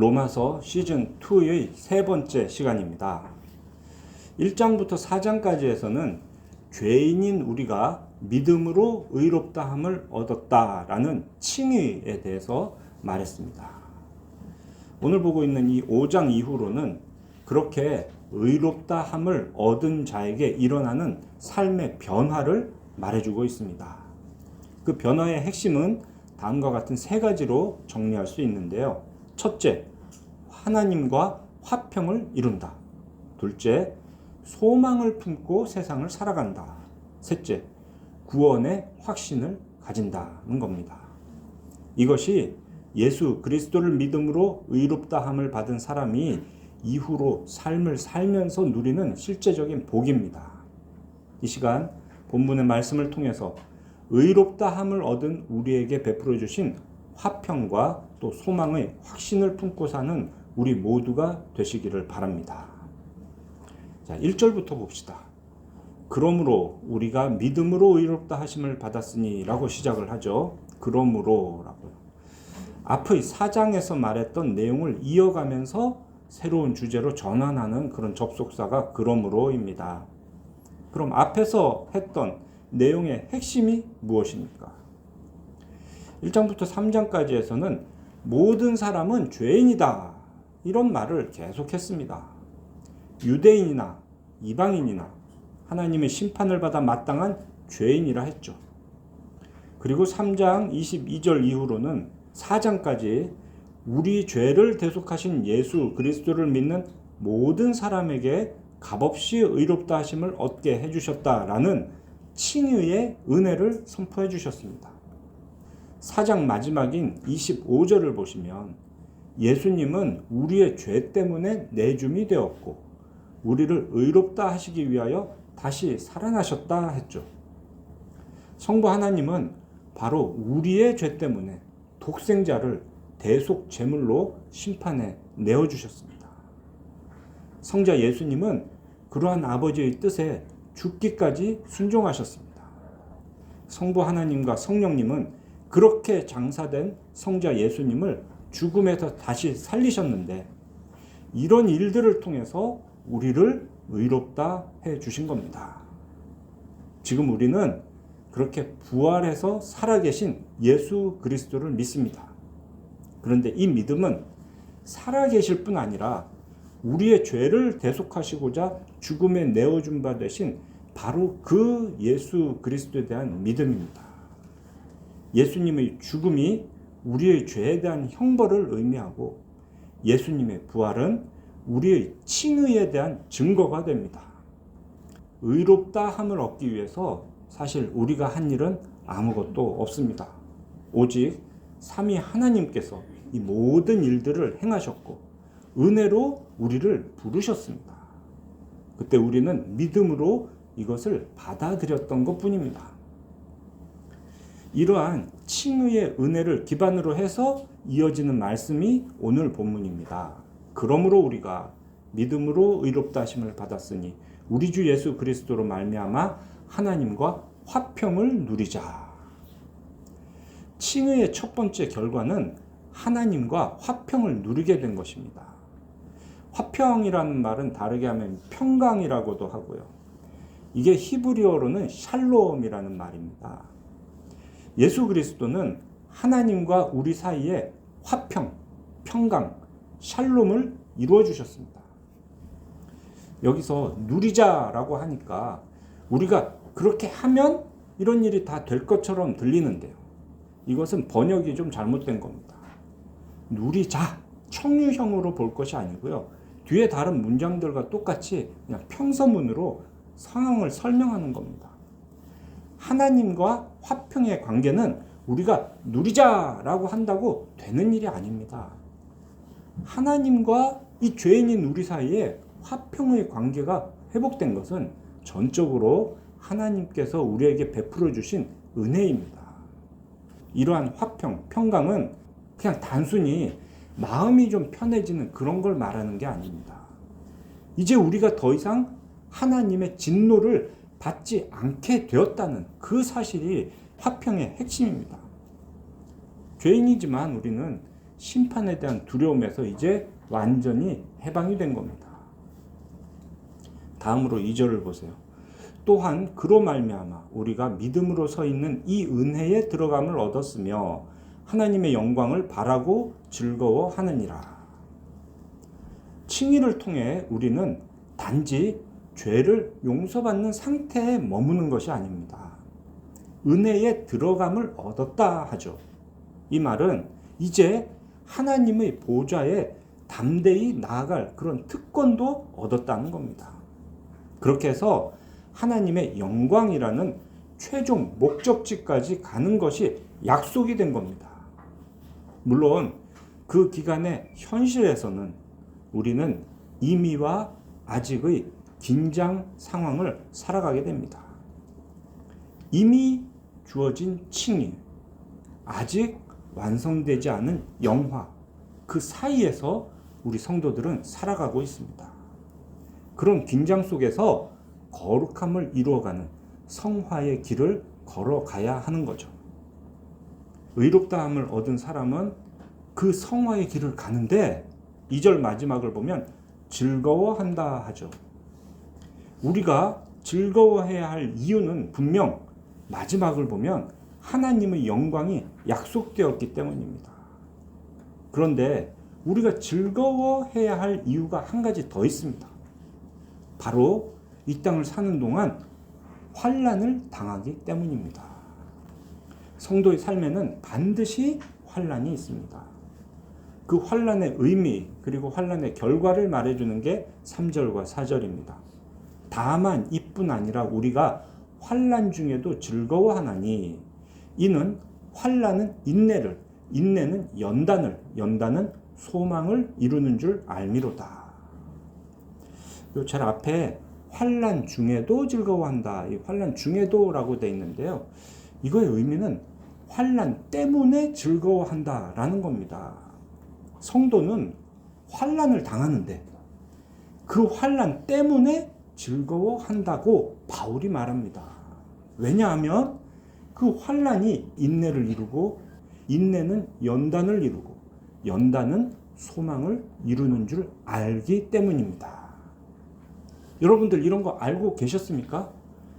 로마서 시즌2의 세 번째 시간입니다. 1장부터 4장까지에서는 죄인인 우리가 믿음으로 의롭다함을 얻었다라는 칭의에 대해서 말했습니다. 오늘 보고 있는 이 5장 이후로는 그렇게 의롭다함을 얻은 자에게 일어나는 삶의 변화를 말해주고 있습니다. 그 변화의 핵심은 다음과 같은 세 가지로 정리할 수 있는데요. 첫째, 하나님과 화평을 이룬다. 둘째, 소망을 품고 세상을 살아간다. 셋째, 구원의 확신을 가진다는 겁니다. 이것이 예수 그리스도를 믿음으로 의롭다함을 받은 사람이 이후로 삶을 살면서 누리는 실제적인 복입니다. 이 시간 본문의 말씀을 통해서 의롭다함을 얻은 우리에게 베풀어 주신 화평과 또 소망의 확신을 품고 사는 우리 모두가 되시기를 바랍니다. 자, 1절부터 봅시다. 그러므로 우리가 믿음으로 의롭다 하심을 받았으니 라고 시작을 하죠. 그러므로 라고요. 앞의 4장에서 말했던 내용을 이어가면서 새로운 주제로 전환하는 그런 접속사가 그러므로입니다. 그럼 앞에서 했던 내용의 핵심이 무엇입니까? 1장부터 3장까지에서는 모든 사람은 죄인이다. 이런 말을 계속했습니다. 유대인이나 이방인이나 하나님의 심판을 받아 마땅한 죄인이라 했죠. 그리고 3장 22절 이후로는 4장까지 우리 죄를 대속하신 예수 그리스도를 믿는 모든 사람에게 값없이 의롭다 하심을 얻게 해주셨다라는 칭의의 은혜를 선포해 주셨습니다. 4장 마지막인 25절을 보시면 예수님은 우리의 죄 때문에 내줌이 되었고 우리를 의롭다 하시기 위하여 다시 살아나셨다 했죠. 성부 하나님은 바로 우리의 죄 때문에 독생자를 대속 제물로 심판에 내어주셨습니다. 성자 예수님은 그러한 아버지의 뜻에 죽기까지 순종하셨습니다. 성부 하나님과 성령님은 그렇게 장사된 성자 예수님을 죽음에서 다시 살리셨는데 이런 일들을 통해서 우리를 의롭다 해 주신 겁니다. 지금 우리는 그렇게 부활해서 살아계신 예수 그리스도를 믿습니다. 그런데 이 믿음은 살아계실 뿐 아니라 우리의 죄를 대속하시고자 죽음에 내어준 바 되신 바로 그 예수 그리스도에 대한 믿음입니다. 예수님의 죽음이 우리의 죄에 대한 형벌을 의미하고 예수님의 부활은 우리의 칭의에 대한 증거가 됩니다. 의롭다 함을 얻기 위해서 사실 우리가 한 일은 아무것도 없습니다. 오직 삼위 하나님께서 이 모든 일들을 행하셨고 은혜로 우리를 부르셨습니다. 그때 우리는 믿음으로 이것을 받아들였던 것뿐입니다. 이러한 칭의의 은혜를 기반으로 해서 이어지는 말씀이 오늘 본문입니다. 그러므로 우리가 믿음으로 의롭다 하심을 받았으니 우리 주 예수 그리스도로 말미암아 하나님과 화평을 누리자. 칭의의 첫 번째 결과는 하나님과 화평을 누리게 된 것입니다. 화평이라는 말은 다르게 하면 평강이라고도 하고요. 이게 히브리어로는 샬롬이라는 말입니다. 예수 그리스도는 하나님과 우리 사이에 화평, 평강, 샬롬을 이루어 주셨습니다. 여기서 누리자라고 하니까 우리가 그렇게 하면 이런 일이 다 될 것처럼 들리는데요. 이것은 번역이 좀 잘못된 겁니다. 누리자, 청유형으로 볼 것이 아니고요. 뒤에 다른 문장들과 똑같이 그냥 평서문으로 상황을 설명하는 겁니다. 하나님과 화평의 관계는 우리가 누리자라고 한다고 되는 일이 아닙니다. 하나님과 이 죄인인 우리 사이에 화평의 관계가 회복된 것은 전적으로 하나님께서 우리에게 베풀어 주신 은혜입니다. 이러한 화평, 평강은 그냥 단순히 마음이 좀 편해지는 그런 걸 말하는 게 아닙니다. 이제 우리가 더 이상 하나님의 진노를 받지 않게 되었다는 그 사실이 화평의 핵심입니다. 죄인이지만 우리는 심판에 대한 두려움에서 이제 완전히 해방이 된 겁니다. 다음으로 2절을 보세요. 또한 그로 말미암아 우리가 믿음으로 서 있는 이 은혜에 들어감을 얻었으며 하나님의 영광을 바라고 즐거워하느니라. 칭의를 통해 우리는 단지 죄를 용서받는 상태에 머무는 것이 아닙니다. 은혜에 들어감을 얻었다 하죠. 이 말은 이제 하나님의 보좌에 담대히 나아갈 그런 특권도 얻었다는 겁니다. 그렇게 해서 하나님의 영광이라는 최종 목적지까지 가는 것이 약속이 된 겁니다. 물론 그 기간의 현실에서는 우리는 이미와 아직의 긴장 상황을 살아가게 됩니다. 이미 주어진 칭의, 아직 완성되지 않은 영화, 그 사이에서 우리 성도들은 살아가고 있습니다. 그런 긴장 속에서 거룩함을 이루어가는 성화의 길을 걸어가야 하는 거죠. 의롭다함을 얻은 사람은 그 성화의 길을 가는데 2절 마지막을 보면 즐거워한다 하죠. 우리가 즐거워해야 할 이유는 분명 마지막을 보면 하나님의 영광이 약속되었기 때문입니다. 그런데 우리가 즐거워해야 할 이유가 한 가지 더 있습니다. 바로 이 땅을 사는 동안 환난을 당하기 때문입니다. 성도의 삶에는 반드시 환난이 있습니다. 그 환난의 의미 그리고 환난의 결과를 말해주는 게 3절과 4절입니다. 다만 이뿐 아니라 우리가 환난 중에도 즐거워하나니 이는 환난은 인내를, 인내는 연단을, 연단은 소망을 이루는 줄 알미로다. 요 잘 앞에 환난 중에도 즐거워한다. 이 환난 중에도라고 되어 있는데요. 이거의 의미는 환난 때문에 즐거워한다라는 겁니다. 성도는 환난을 당하는데 그 환난 때문에 즐거워한다고 바울이 말합니다. 왜냐하면 그 환난이 인내를 이루고 인내는 연단을 이루고 연단은 소망을 이루는 줄 알기 때문입니다. 여러분들 이런 거 알고 계셨습니까?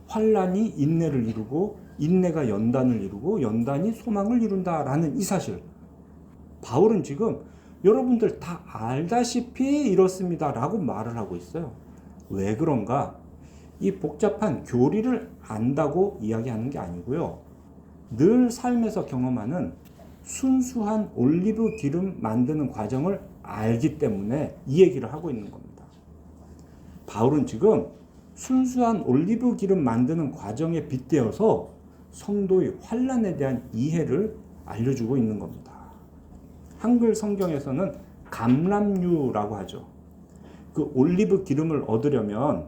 환난이 인내를 이루고 인내가 연단을 이루고 연단이 소망을 이룬다라는 이 사실. 바울은 지금 여러분들 다 알다시피 이렇습니다 라고 말을 하고 있어요. 왜 그런가? 이 복잡한 교리를 안다고 이야기하는 게 아니고요. 늘 삶에서 경험하는 순수한 올리브 기름 만드는 과정을 알기 때문에 이 얘기를 하고 있는 겁니다. 바울은 지금 순수한 올리브 기름 만드는 과정에 빗대어서 성도의 환난에 대한 이해를 알려주고 있는 겁니다. 한글 성경에서는 감람류라고 하죠. 그 올리브 기름을 얻으려면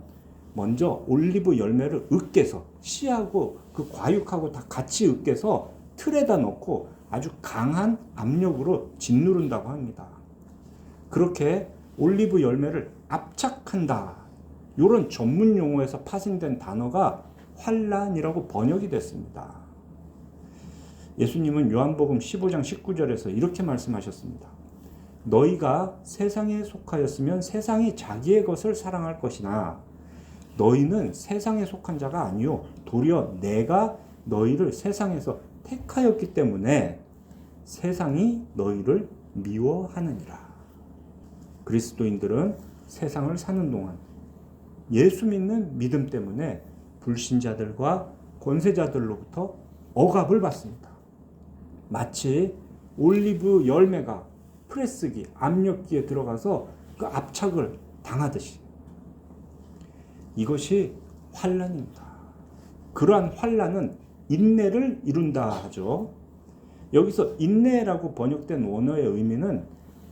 먼저 올리브 열매를 으깨서 씨하고 그 과육하고 다 같이 으깨서 틀에다 넣고 아주 강한 압력으로 짓누른다고 합니다. 그렇게 올리브 열매를 압착한다. 이런 전문 용어에서 파생된 단어가 환난이라고 번역이 됐습니다. 예수님은 요한복음 15장 19절에서 이렇게 말씀하셨습니다. 너희가 세상에 속하였으면 세상이 자기의 것을 사랑할 것이나 너희는 세상에 속한 자가 아니요 도리어 내가 너희를 세상에서 택하였기 때문에 세상이 너희를 미워하느니라. 그리스도인들은 세상을 사는 동안 예수 믿는 믿음 때문에 불신자들과 권세자들로부터 억압을 받습니다. 마치 올리브 열매가 프레스기, 압력기에 들어가서 그 압착을 당하듯이. 이것이 환난입니다. 그러한 환난은 인내를 이룬다 하죠. 여기서 인내라고 번역된 원어의 의미는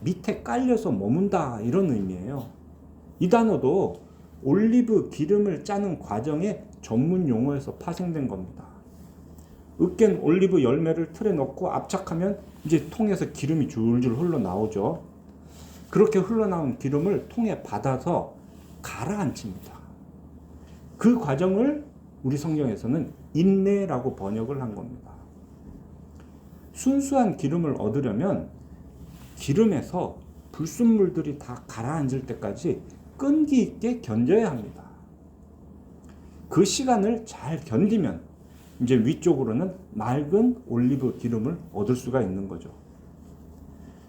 밑에 깔려서 머문다 이런 의미예요. 이 단어도 올리브 기름을 짜는 과정의 전문 용어에서 파생된 겁니다. 으깬 올리브 열매를 틀에 넣고 압착하면 이제 통에서 기름이 줄줄 흘러나오죠. 그렇게 흘러나온 기름을 통에 받아서 가라앉힙니다. 그 과정을 우리 성경에서는 인내라고 번역을 한 겁니다. 순수한 기름을 얻으려면 기름에서 불순물들이 다 가라앉을 때까지 끈기 있게 견뎌야 합니다. 그 시간을 잘 견디면 이제 위쪽으로는 맑은 올리브 기름을 얻을 수가 있는 거죠.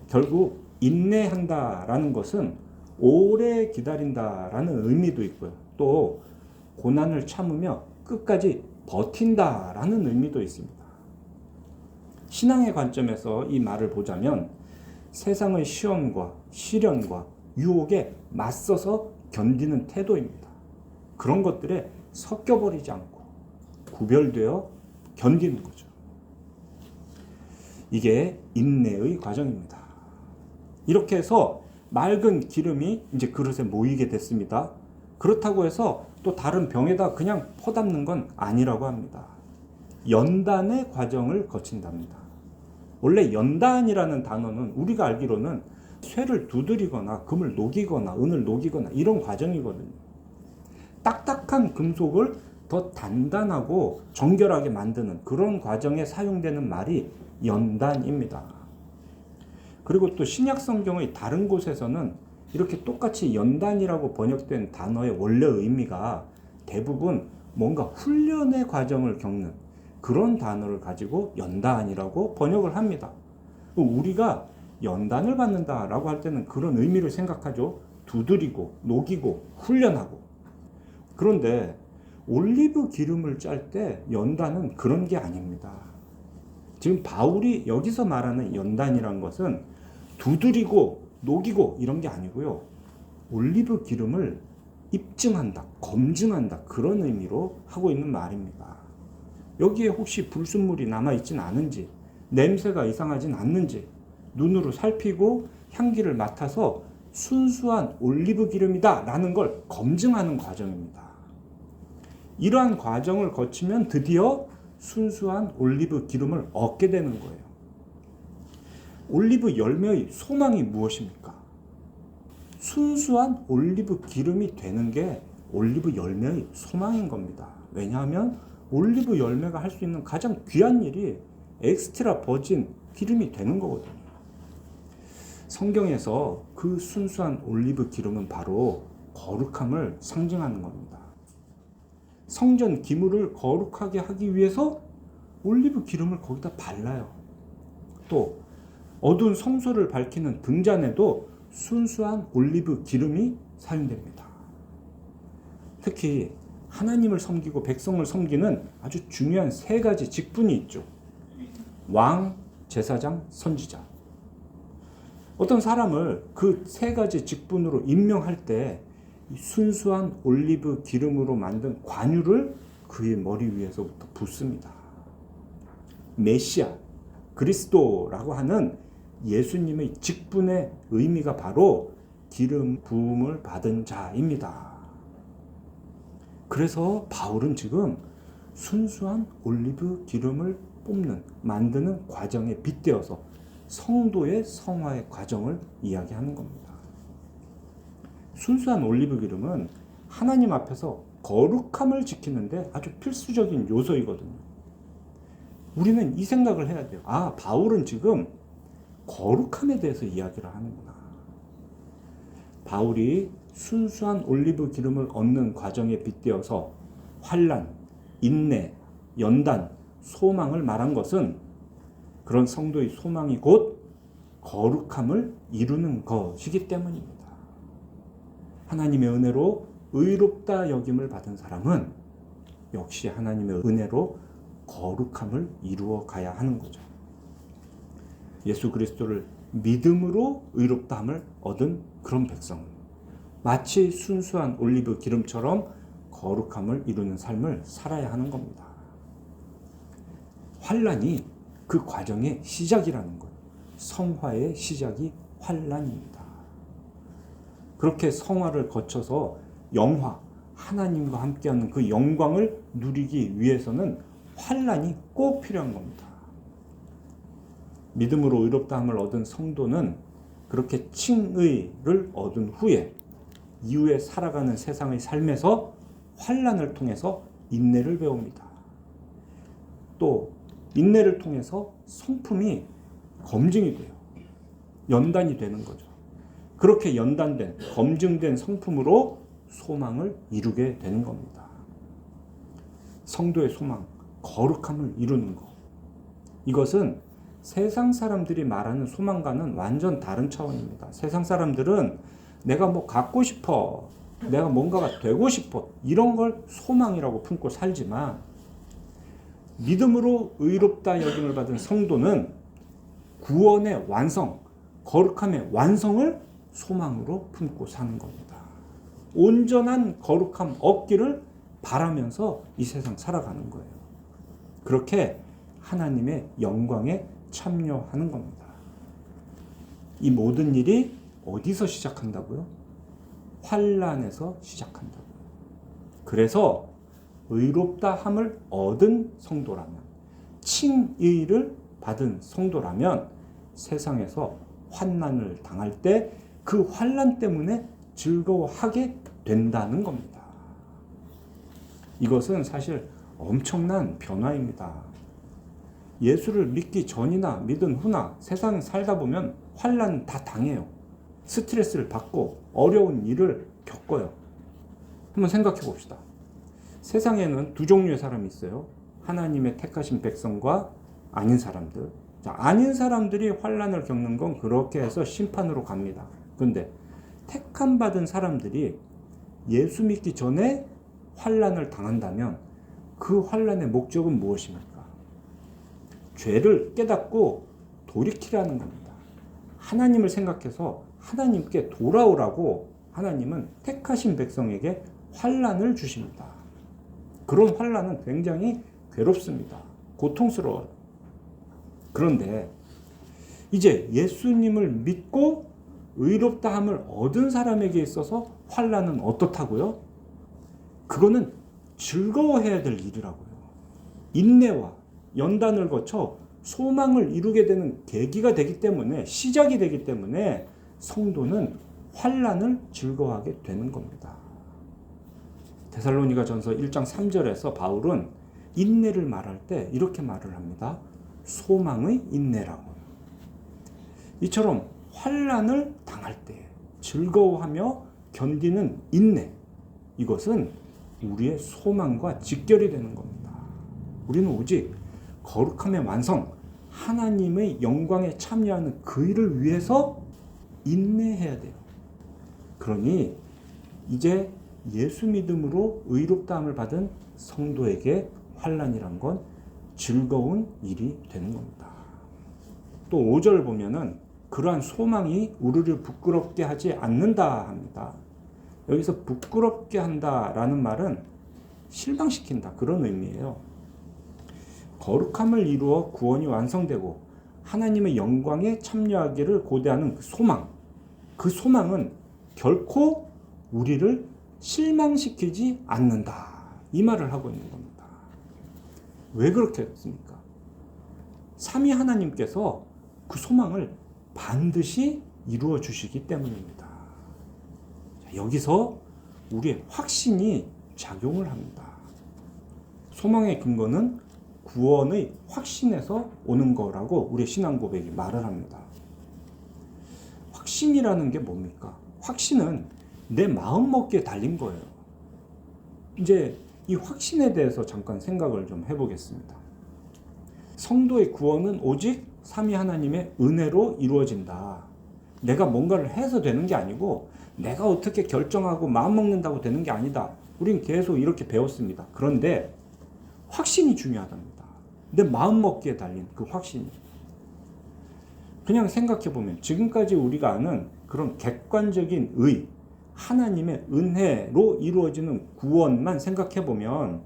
결국 인내한다라는 것은 오래 기다린다라는 의미도 있고요. 또 고난을 참으며 끝까지 버틴다라는 의미도 있습니다. 신앙의 관점에서 이 말을 보자면 세상의 시험과 시련과 유혹에 맞서서 견디는 태도입니다. 그런 것들에 섞여버리지 않고 구별되어 견디는 거죠. 이게 인내의 과정입니다. 이렇게 해서 맑은 기름이 이제 그릇에 모이게 됐습니다. 그렇다고 해서 또 다른 병에다 그냥 퍼담는 건 아니라고 합니다. 연단의 과정을 거친답니다. 원래 연단이라는 단어는 우리가 알기로는 쇠를 두드리거나 금을 녹이거나 은을 녹이거나 이런 과정이거든요. 딱딱한 금속을 더 단단하고 정결하게 만드는 그런 과정에 사용되는 말이 연단입니다. 그리고 또 신약 성경의 다른 곳에서는 이렇게 똑같이 연단이라고 번역된 단어의 원래 의미가 대부분 뭔가 훈련의 과정을 겪는 그런 단어를 가지고 연단이라고 번역을 합니다. 우리가 연단을 받는다라고 할 때는 그런 의미를 생각하죠. 두드리고 녹이고 훈련하고. 그런데 올리브 기름을 짤 때 연단은 그런 게 아닙니다. 지금 바울이 여기서 말하는 연단이란 것은 두드리고 녹이고 이런 게 아니고요. 올리브 기름을 입증한다, 검증한다 그런 의미로 하고 있는 말입니다. 여기에 혹시 불순물이 남아있진 않은지, 냄새가 이상하진 않는지 눈으로 살피고 향기를 맡아서 순수한 올리브 기름이다 라는 걸 검증하는 과정입니다. 이러한 과정을 거치면 드디어 순수한 올리브 기름을 얻게 되는 거예요. 올리브 열매의 소망이 무엇입니까? 순수한 올리브 기름이 되는 게 올리브 열매의 소망인 겁니다. 왜냐하면 올리브 열매가 할 수 있는 가장 귀한 일이 엑스트라 버진 기름이 되는 거거든요. 성경에서 그 순수한 올리브 기름은 바로 거룩함을 상징하는 겁니다. 성전 기물을 거룩하게 하기 위해서 올리브 기름을 거기다 발라요. 또 어두운 성소를 밝히는 등잔에도 순수한 올리브 기름이 사용됩니다. 특히 하나님을 섬기고 백성을 섬기는 아주 중요한 세 가지 직분이 있죠. 왕, 제사장, 선지자. 어떤 사람을 그 세 가지 직분으로 임명할 때 순수한 올리브 기름으로 만든 관유를 그의 머리 위에서부터 붓습니다. 메시아, 그리스도라고 하는 예수님의 직분의 의미가 바로 기름 부음을 받은 자입니다. 그래서 바울은 지금 순수한 올리브 기름을 뽑는, 만드는 과정에 빗대어서 성도의 성화의 과정을 이야기하는 겁니다. 순수한 올리브 기름은 하나님 앞에서 거룩함을 지키는데 아주 필수적인 요소이거든요. 우리는 이 생각을 해야 돼요. 아, 바울은 지금 거룩함에 대해서 이야기를 하는구나. 바울이 순수한 올리브 기름을 얻는 과정에 빗대어서 환난, 인내, 연단, 소망을 말한 것은 그런 성도의 소망이 곧 거룩함을 이루는 것이기 때문입니다. 하나님의 은혜로 의롭다 여김을 받은 사람은 역시 하나님의 은혜로 거룩함을 이루어 가야 하는 거죠. 예수 그리스도를 믿음으로 의롭다함을 얻은 그런 백성은 마치 순수한 올리브 기름처럼 거룩함을 이루는 삶을 살아야 하는 겁니다. 환난이 그 과정의 시작이라는 것. 성화의 시작이 환난입니다. 그렇게 성화를 거쳐서 영화, 하나님과 함께하는 그 영광을 누리기 위해서는 환난이 꼭 필요한 겁니다. 믿음으로 의롭다함을 얻은 성도는 그렇게 칭의를 얻은 후에 이후에 살아가는 세상의 삶에서 환난을 통해서 인내를 배웁니다. 또 인내를 통해서 성품이 검증이 돼요. 연단이 되는 거죠. 그렇게 연단된, 검증된 성품으로 소망을 이루게 되는 겁니다. 성도의 소망, 거룩함을 이루는 것. 이것은 세상 사람들이 말하는 소망과는 완전 다른 차원입니다. 세상 사람들은 내가 뭐 갖고 싶어, 내가 뭔가가 되고 싶어, 이런 걸 소망이라고 품고 살지만, 믿음으로 의롭다 여김을 받은 성도는 구원의 완성, 거룩함의 완성을 소망으로 품고 사는 겁니다. 온전한 거룩함 얻기를 바라면서 이 세상 살아가는 거예요. 그렇게 하나님의 영광에 참여하는 겁니다. 이 모든 일이 어디서 시작한다고요? 환난에서 시작한다고요. 그래서 의롭다 함을 얻은 성도라면, 칭의를 받은 성도라면 세상에서 환난을 당할 때 그 환난 때문에 즐거워하게 된다는 겁니다. 이것은 사실 엄청난 변화입니다. 예수를 믿기 전이나 믿은 후나 세상에 살다 보면 환난 다 당해요. 스트레스를 받고 어려운 일을 겪어요. 한번 생각해 봅시다. 세상에는 두 종류의 사람이 있어요. 하나님의 택하신 백성과 아닌 사람들. 자, 아닌 사람들이 환난을 겪는 건 그렇게 해서 심판으로 갑니다. 그런데 택함 받은 사람들이 예수 믿기 전에 환난을 당한다면 그 환난의 목적은 무엇입니까? 죄를 깨닫고 돌이키라는 겁니다. 하나님을 생각해서 하나님께 돌아오라고 하나님은 택하신 백성에게 환난을 주십니다. 그런 환난은 굉장히 괴롭습니다. 고통스러워요. 그런데 이제 예수님을 믿고 의롭다함을 얻은 사람에게 있어서 환난은 어떻다고요? 그거는 즐거워해야 될 일이라고요. 인내와 연단을 거쳐 소망을 이루게 되는 계기가 되기 때문에, 시작이 되기 때문에 성도는 환난을 즐거워하게 되는 겁니다. 데살로니가전서 1장 3절에서 바울은 인내를 말할 때 이렇게 말을 합니다. 소망의 인내라고. 이처럼 환난을 당할 때 즐거워하며 견디는 인내, 이것은 우리의 소망과 직결이 되는 겁니다. 우리는 오직 거룩함의 완성, 하나님의 영광에 참여하는 그 일을 위해서 인내해야 돼요. 그러니 이제 예수 믿음으로 의롭다함을 받은 성도에게 환난이란 건 즐거운 일이 되는 겁니다. 또 5절 보면은 그러한 소망이 우리를 부끄럽게 하지 않는다 합니다. 여기서 부끄럽게 한다라는 말은 실망시킨다, 그런 의미예요. 거룩함을 이루어 구원이 완성되고 하나님의 영광에 참여하기를 고대하는 그 소망은 결코 우리를 실망시키지 않는다, 이 말을 하고 있는 겁니다. 왜 그렇게 했습니까? 삼위 하나님께서 그 소망을 반드시 이루어 주시기 때문입니다. 여기서 우리의 확신이 작용을 합니다. 소망의 근거는 구원의 확신에서 오는 거라고 우리 신앙 고백이 말을 합니다. 확신이라는 게 뭡니까? 확신은 내 마음먹기에 달린 거예요. 이제 이 확신에 대해서 잠깐 생각을 좀 해보겠습니다. 성도의 구원은 오직 삼위 하나님의 은혜로 이루어진다. 내가 뭔가를 해서 되는 게 아니고 내가 어떻게 결정하고 마음먹는다고 되는 게 아니다. 우린 계속 이렇게 배웠습니다. 그런데 확신이 중요하답니다. 내 마음먹기에 달린 그 확신이. 그냥 생각해보면 지금까지 우리가 아는 그런 객관적인 의, 하나님의 은혜로 이루어지는 구원만 생각해보면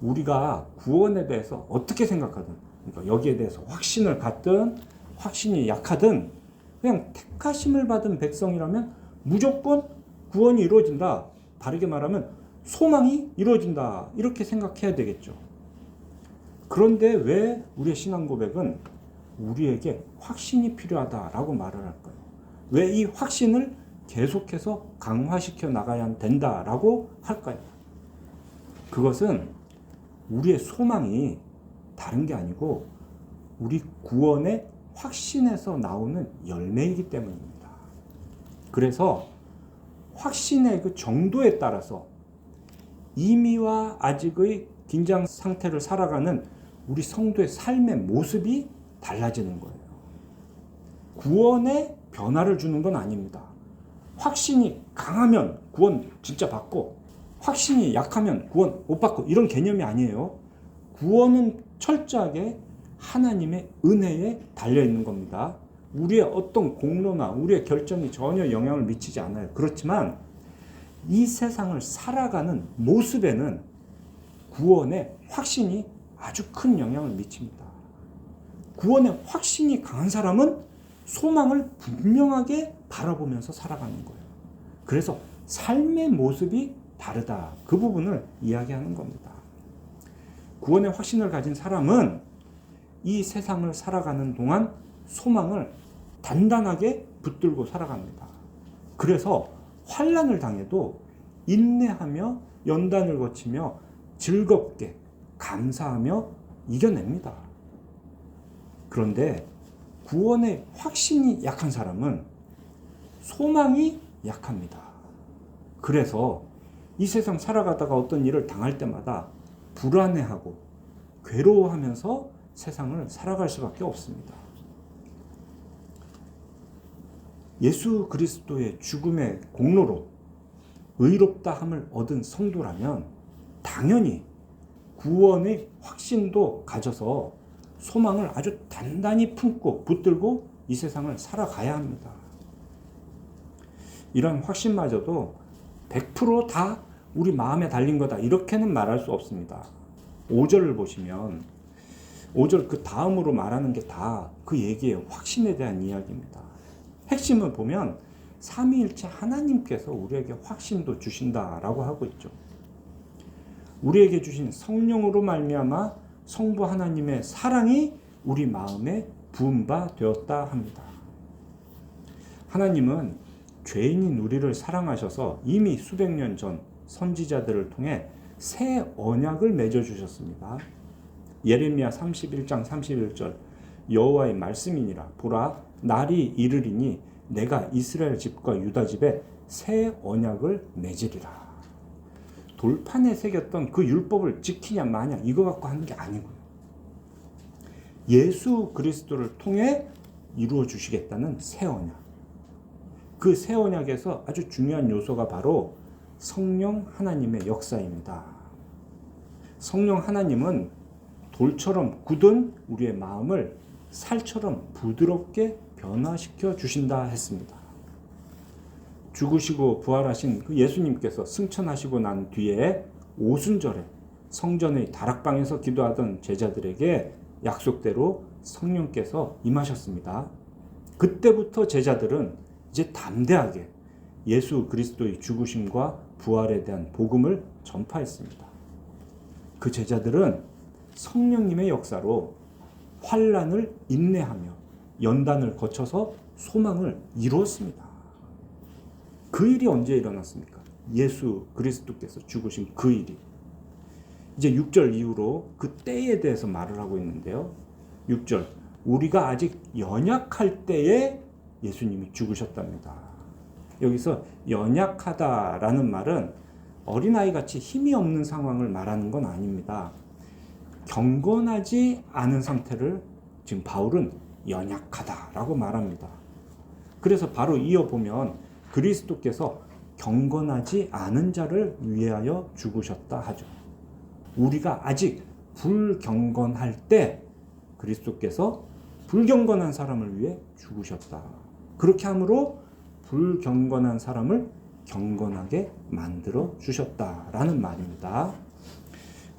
우리가 구원에 대해서 어떻게 생각하든, 그러니까 여기에 대해서 확신을 갖든 확신이 약하든 그냥 택하심을 받은 백성이라면 무조건 구원이 이루어진다. 다르게 말하면 소망이 이루어진다. 이렇게 생각해야 되겠죠. 그런데 왜 우리의 신앙 고백은 우리에게 확신이 필요하다라고 말을 할까요? 왜 이 확신을 계속해서 강화시켜 나가야 된다라고 할까요? 그것은 우리의 소망이 다른 게 아니고 우리 구원의 확신에서 나오는 열매이기 때문입니다. 그래서 확신의 그 정도에 따라서 이미와 아직의 긴장 상태를 살아가는 우리 성도의 삶의 모습이 달라지는 거예요. 구원의 변화를 주는 건 아닙니다. 확신이 강하면 구원 진짜 받고 확신이 약하면 구원 못 받고 이런 개념이 아니에요. 구원은 철저하게 하나님의 은혜에 달려있는 겁니다. 우리의 어떤 공로나 우리의 결정이 전혀 영향을 미치지 않아요. 그렇지만 이 세상을 살아가는 모습에는 구원의 확신이 아주 큰 영향을 미칩니다. 구원의 확신이 강한 사람은 소망을 분명하게 바라보면서 살아가는 거예요. 그래서 삶의 모습이 다르다. 그 부분을 이야기하는 겁니다. 구원의 확신을 가진 사람은 이 세상을 살아가는 동안 소망을 단단하게 붙들고 살아갑니다. 그래서 환난을 당해도 인내하며 연단을 거치며 즐겁게 감사하며 이겨냅니다. 그런데 구원의 확신이 약한 사람은 소망이 약합니다. 그래서 이 세상 살아가다가 어떤 일을 당할 때마다 불안해하고 괴로워하면서 세상을 살아갈 수밖에 없습니다. 예수 그리스도의 죽음의 공로로 의롭다함을 얻은 성도라면 당연히 구원의 확신도 가져서 소망을 아주 단단히 품고 붙들고 이 세상을 살아가야 합니다. 이런 확신마저도 100% 다 우리 마음에 달린 거다 이렇게는 말할 수 없습니다. 5절을 보시면 5절 그 다음으로 말하는 게 다 그 얘기예요. 확신에 대한 이야기입니다. 핵심을 보면 삼위일체 하나님께서 우리에게 확신도 주신다라고 하고 있죠. 우리에게 주신 성령으로 말미암아 성부 하나님의 사랑이 우리 마음에 부은 바 되었다 합니다. 하나님은 죄인인 우리를 사랑하셔서 이미 수백 년 전 선지자들을 통해 새 언약을 맺어주셨습니다. 예레미야 31장 31절 여호와의 말씀이니라 보라 날이 이르리니 내가 이스라엘 집과 유다 집에 새 언약을 맺으리라. 돌판에 새겼던 그 율법을 지키냐 마냐 이거 갖고 하는 게 아니고요. 예수 그리스도를 통해 이루어 주시겠다는 새 언약. 그 새 언약에서 아주 중요한 요소가 바로 성령 하나님의 역사입니다. 성령 하나님은 돌처럼 굳은 우리의 마음을 살처럼 부드럽게 변화시켜 주신다 했습니다. 죽으시고 부활하신 그 예수님께서 승천하시고 난 뒤에 오순절에 성전의 다락방에서 기도하던 제자들에게 약속대로 성령께서 임하셨습니다. 그때부터 제자들은 이제 담대하게 예수 그리스도의 죽으심과 부활에 대한 복음을 전파했습니다. 그 제자들은 성령님의 역사로 환난을 인내하며 연단을 거쳐서 소망을 이루었습니다. 그 일이 언제 일어났습니까? 예수 그리스도께서 죽으신 그 일이. 이제 6절 이후로 그 때에 대해서 말을 하고 있는데요. 6절 우리가 아직 연약할 때에 예수님이 죽으셨답니다. 여기서 연약하다라는 말은 어린아이같이 힘이 없는 상황을 말하는 건 아닙니다. 경건하지 않은 상태를 지금 바울은 연약하다라고 말합니다. 그래서 바로 이어보면 그리스도께서 경건하지 않은 자를 위하여 죽으셨다 하죠. 우리가 아직 불경건할 때 그리스도께서 불경건한 사람을 위해 죽으셨다. 그렇게 함으로 불경건한 사람을 경건하게 만들어 주셨다라는 말입니다.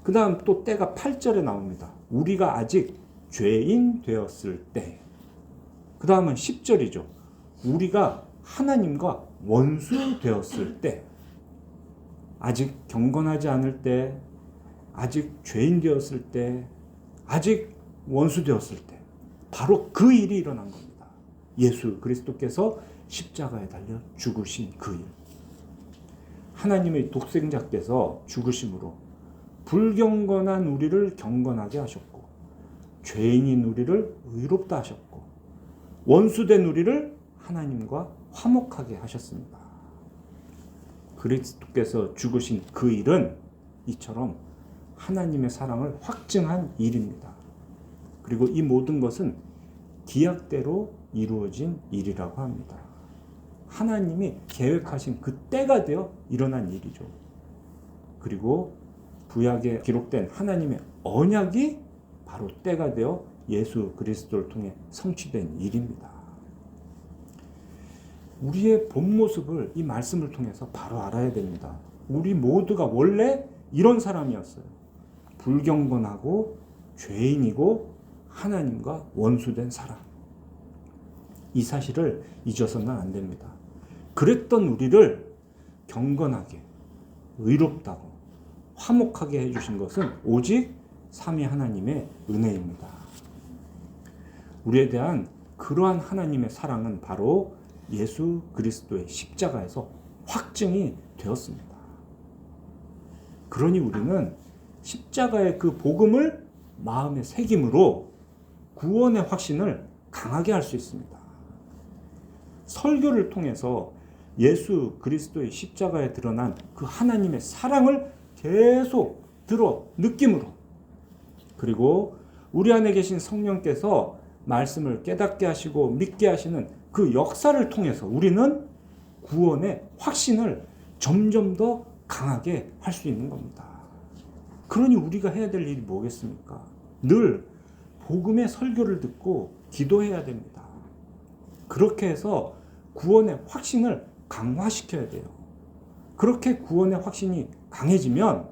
그 다음 또 때가 8절에 나옵니다. 우리가 아직 죄인 되었을 때. 그 다음은 10절이죠. 우리가 하나님과 원수 되었을 때. 아직 경건하지 않을 때, 아직 죄인 되었을 때, 아직 원수 되었을 때. 바로 그 일이 일어난 겁니다. 예수 그리스도께서 십자가에 달려 죽으신 그 일. 하나님의 독생자께서 죽으심으로 불경건한 우리를 경건하게 하셨고 죄인인 우리를 의롭다 하셨고 원수된 우리를 하나님과 화목하게 하셨습니다. 그리스도께서 죽으신 그 일은 이처럼 하나님의 사랑을 확증한 일입니다. 그리고 이 모든 것은 기약대로 이루어진 일이라고 합니다. 하나님이 계획하신 그 때가 되어 일어난 일이죠. 그리고 구약에 기록된 하나님의 언약이 바로 때가 되어 예수 그리스도를 통해 성취된 일입니다. 우리의 본 모습을 이 말씀을 통해서 바로 알아야 됩니다. 우리 모두가 원래 이런 사람이었어요. 불경건하고 죄인이고 하나님과 원수된 사람. 이 사실을 잊어서는 안 됩니다. 그랬던 우리를 경건하게, 의롭다고, 화목하게 해주신 것은 오직 삼위 하나님의 은혜입니다. 우리에 대한 그러한 하나님의 사랑은 바로 예수 그리스도의 십자가에서 확증이 되었습니다. 그러니 우리는 십자가의 그 복음을 마음에 새김으로 구원의 확신을 강하게 할 수 있습니다. 설교를 통해서 예수 그리스도의 십자가에 드러난 그 하나님의 사랑을 계속 느낌으로, 그리고 우리 안에 계신 성령께서 말씀을 깨닫게 하시고 믿게 하시는 그 역사를 통해서 우리는 구원의 확신을 점점 더 강하게 할 수 있는 겁니다. 그러니 우리가 해야 될 일이 뭐겠습니까? 늘 복음의 설교를 듣고 기도해야 됩니다. 그렇게 해서 구원의 확신을 강화시켜야 돼요. 그렇게 구원의 확신이 강해지면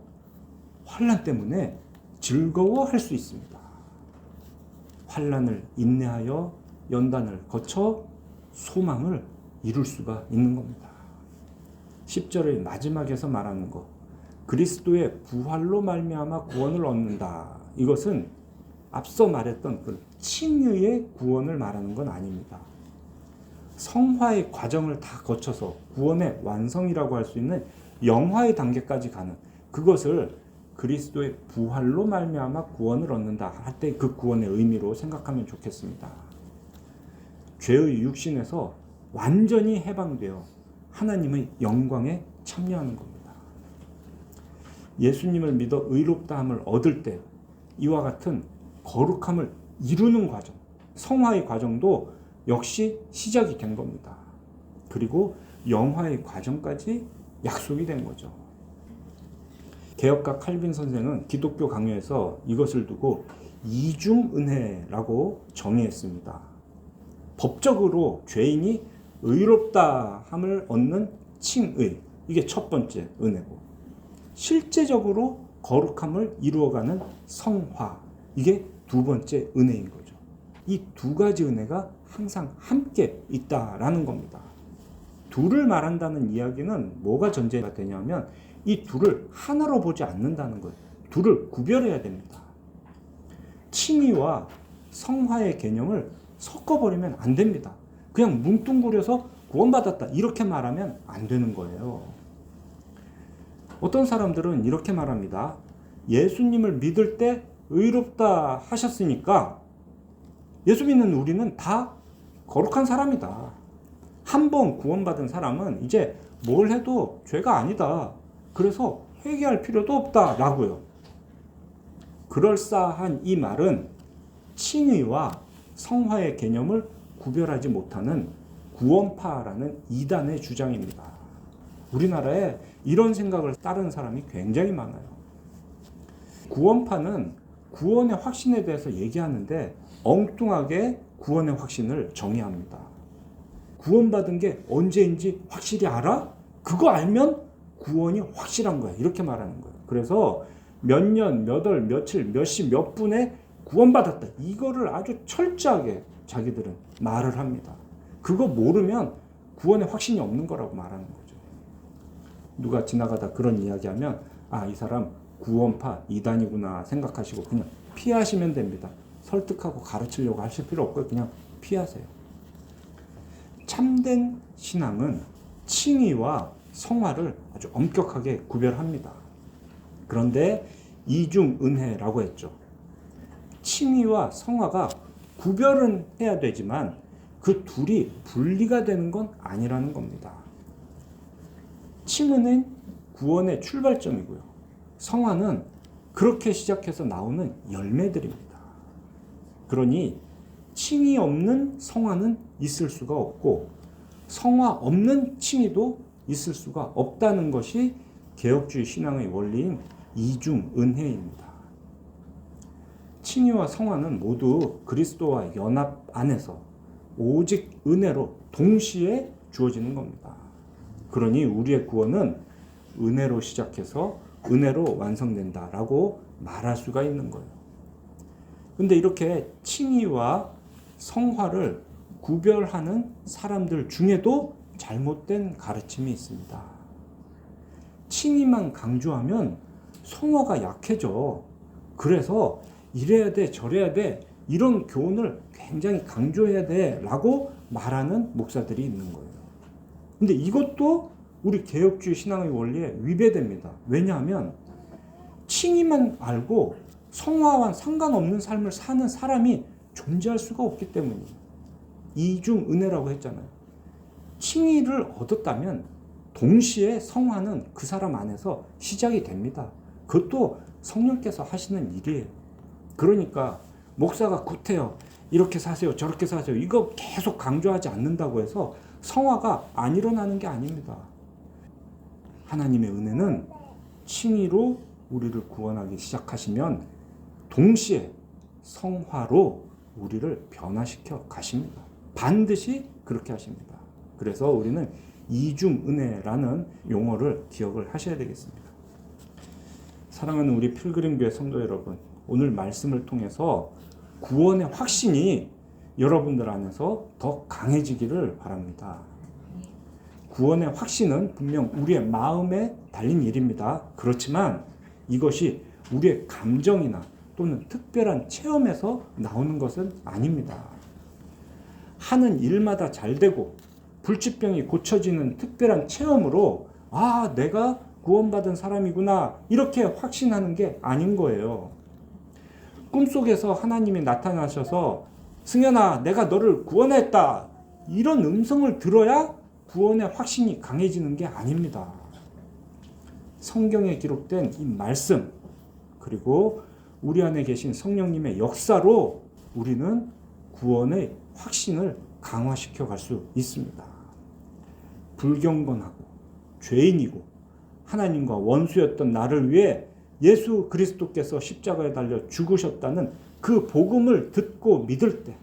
환난 때문에 즐거워할 수 있습니다. 환난을 인내하여 연단을 거쳐 소망을 이룰 수가 있는 겁니다. 10절의 마지막에서 말하는 것, 그리스도의 부활로 말미암아 구원을 얻는다. 이것은 앞서 말했던 그 칭의의 구원을 말하는 건 아닙니다. 성화의 과정을 다 거쳐서 구원의 완성이라고 할 수 있는 영화의 단계까지 가는 그것을 그리스도의 부활로 말미암아 구원을 얻는다 할 때 그 구원의 의미로 생각하면 좋겠습니다. 죄의 육신에서 완전히 해방되어 하나님의 영광에 참여하는 겁니다. 예수님을 믿어 의롭다함을 얻을 때 이와 같은 거룩함을 이루는 과정, 성화의 과정도 역시 시작이 된 겁니다. 그리고 영화의 과정까지 약속이 된 거죠. 개혁가 칼빈 선생은 기독교 강요에서 이것을 두고 이중은혜라고 정의했습니다. 법적으로 죄인이 의롭다함을 얻는 칭의, 이게 첫 번째 은혜고, 실제적으로 거룩함을 이루어가는 성화, 이게 두 번째 은혜인 거죠. 이 두 가지 은혜가 항상 함께 있다라는 겁니다. 둘을 말한다는 이야기는 뭐가 전제가 되냐면 이 둘을 하나로 보지 않는다는 거예요. 둘을 구별해야 됩니다. 칭의와 성화의 개념을 섞어버리면 안 됩니다. 그냥 뭉뚱그려서 구원받았다 이렇게 말하면 안 되는 거예요. 어떤 사람들은 이렇게 말합니다. 예수님을 믿을 때 의롭다 하셨으니까 예수 믿는 우리는 다 거룩한 사람이다. 한 번 구원받은 사람은 이제 뭘 해도 죄가 아니다. 그래서 회개할 필요도 없다라고요. 그럴싸한 이 말은 칭의와 성화의 개념을 구별하지 못하는 구원파라는 이단의 주장입니다. 우리나라에 이런 생각을 따르는 사람이 굉장히 많아요. 구원파는 구원의 확신에 대해서 얘기하는데 엉뚱하게 구원의 확신을 정의합니다. 구원받은 게 언제인지 확실히 알아? 그거 알면 구원이 확실한 거야. 이렇게 말하는 거예요. 그래서 몇 년, 몇 월, 며칠, 몇 시, 몇 분에 구원받았다. 이거를 아주 철저하게 자기들은 말을 합니다. 그거 모르면 구원의 확신이 없는 거라고 말하는 거죠. 누가 지나가다 그런 이야기하면 아, 이 사람 구원파 이단이구나 생각하시고 그냥 피하시면 됩니다. 설득하고 가르치려고 하실 필요 없고요. 그냥 피하세요. 참된 신앙은 칭의와 성화를 아주 엄격하게 구별합니다. 그런데 이중은혜라고 했죠. 칭의와 성화가 구별은 해야 되지만 그 둘이 분리가 되는 건 아니라는 겁니다. 칭의는 구원의 출발점이고요. 성화는 그렇게 시작해서 나오는 열매들입니다. 그러니 칭의 없는 성화는 있을 수가 없고 성화 없는 칭의도 있을 수가 없다는 것이 개혁주의 신앙의 원리인 이중은혜입니다. 칭의와 성화는 모두 그리스도와 연합 안에서 오직 은혜로 동시에 주어지는 겁니다. 그러니 우리의 구원은 은혜로 시작해서 은혜로 완성된다라고 말할 수가 있는 거예요. 근데 이렇게 칭의와 성화를 구별하는 사람들 중에도 잘못된 가르침이 있습니다. 칭의만 강조하면 성화가 약해져. 그래서 이래야 돼, 저래야 돼, 이런 교훈을 굉장히 강조해야 돼 라고 말하는 목사들이 있는 거예요. 근데 이것도 우리 개혁주의 신앙의 원리에 위배됩니다. 왜냐하면 칭의만 알고 성화와 상관없는 삶을 사는 사람이 존재할 수가 없기 때문이에요. 이중은혜라고 했잖아요. 칭의를 얻었다면 동시에 성화는 그 사람 안에서 시작이 됩니다. 그것도 성령께서 하시는 일이에요. 그러니까 목사가 구태여 이렇게 사세요 저렇게 사세요 이거 계속 강조하지 않는다고 해서 성화가 안 일어나는 게 아닙니다. 하나님의 은혜는 칭의로 우리를 구원하기 시작하시면 동시에 성화로 우리를 변화시켜 가십니다. 반드시 그렇게 하십니다. 그래서 우리는 이중은혜라는 용어를 기억을 하셔야 되겠습니다. 사랑하는 우리 필그림교회 성도 여러분, 오늘 말씀을 통해서 구원의 확신이 여러분들 안에서 더 강해지기를 바랍니다. 구원의 확신은 분명 우리의 마음에 달린 일입니다. 그렇지만 이것이 우리의 감정이나 또는 특별한 체험에서 나오는 것은 아닙니다. 하는 일마다 잘 되고 불치병이 고쳐지는 특별한 체험으로 내가 구원받은 사람이구나 이렇게 확신하는 게 아닌 거예요. 꿈속에서 하나님이 나타나셔서 승현아 내가 너를 구원했다 이런 음성을 들어야 구원의 확신이 강해지는 게 아닙니다. 성경에 기록된 이 말씀 그리고 우리 안에 계신 성령님의 역사로 우리는 구원의 확신을 강화시켜 갈 수 있습니다. 불경건하고 죄인이고 하나님과 원수였던 나를 위해 예수 그리스도께서 십자가에 달려 죽으셨다는 그 복음을 듣고 믿을 때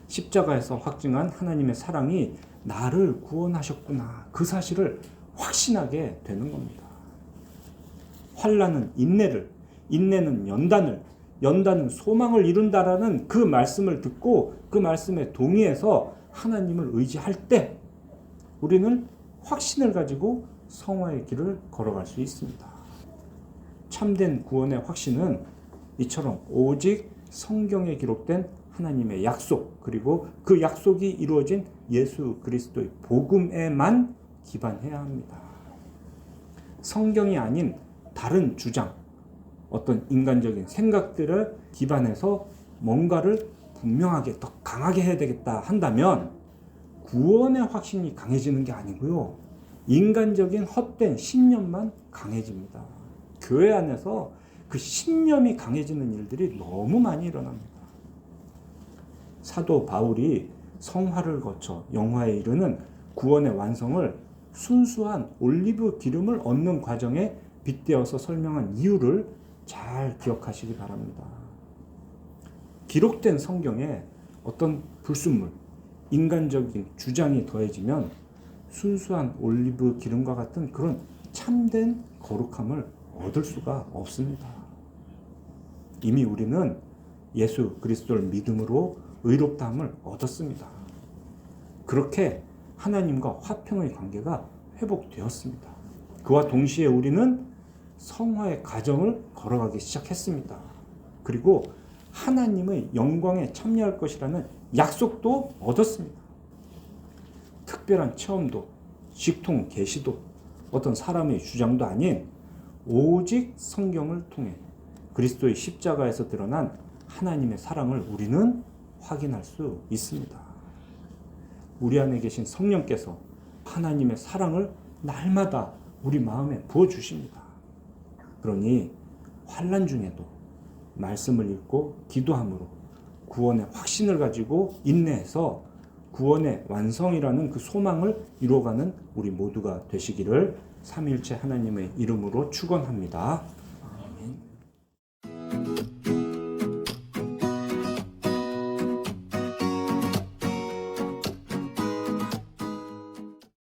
십자가에서 확증한 하나님의 사랑이 나를 구원하셨구나 그 사실을 확신하게 되는 겁니다. 환난은 인내를, 인내는 연단을, 연단은 소망을 이룬다라는 그 말씀을 듣고 그 말씀에 동의해서 하나님을 의지할 때 우리는 확신을 가지고 성화의 길을 걸어갈 수 있습니다. 참된 구원의 확신은 이처럼 오직 성경에 기록된 하나님의 약속 그리고 그 약속이 이루어진 예수 그리스도의 복음에만 기반해야 합니다. 성경이 아닌 다른 주장, 어떤 인간적인 생각들을 기반해서 뭔가를 분명하게 더 강하게 해야 되겠다 한다면 구원의 확신이 강해지는 게 아니고요. 인간적인 헛된 신념만 강해집니다. 교회 안에서 그 신념이 강해지는 일들이 너무 많이 일어납니다. 사도 바울이 성화를 거쳐 영화에 이르는 구원의 완성을 순수한 올리브 기름을 얻는 과정에 빗대어서 설명한 이유를 잘 기억하시기 바랍니다. 기록된 성경에 어떤 불순물, 인간적인 주장이 더해지면 순수한 올리브 기름과 같은 그런 참된 거룩함을 얻을 수가 없습니다. 이미 우리는 예수 그리스도를 믿음으로 의롭다함을 얻었습니다. 그렇게 하나님과 화평의 관계가 회복되었습니다. 그와 동시에 우리는 성화의 과정을 걸어가기 시작했습니다. 그리고 하나님의 영광에 참여할 것이라는 약속도 얻었습니다. 특별한 체험도, 직통 계시도, 어떤 사람의 주장도 아닌 오직 성경을 통해 그리스도의 십자가에서 드러난 하나님의 사랑을 우리는 확인할 수 있습니다. 우리 안에 계신 성령께서 하나님의 사랑을 날마다 우리 마음에 부어주십니다. 그러니 환난 중에도 말씀을 읽고 기도함으로 구원의 확신을 가지고 인내해서 구원의 완성이라는 그 소망을 이루어가는 우리 모두가 되시기를 삼위일체 하나님의 이름으로 축원합니다. 아멘.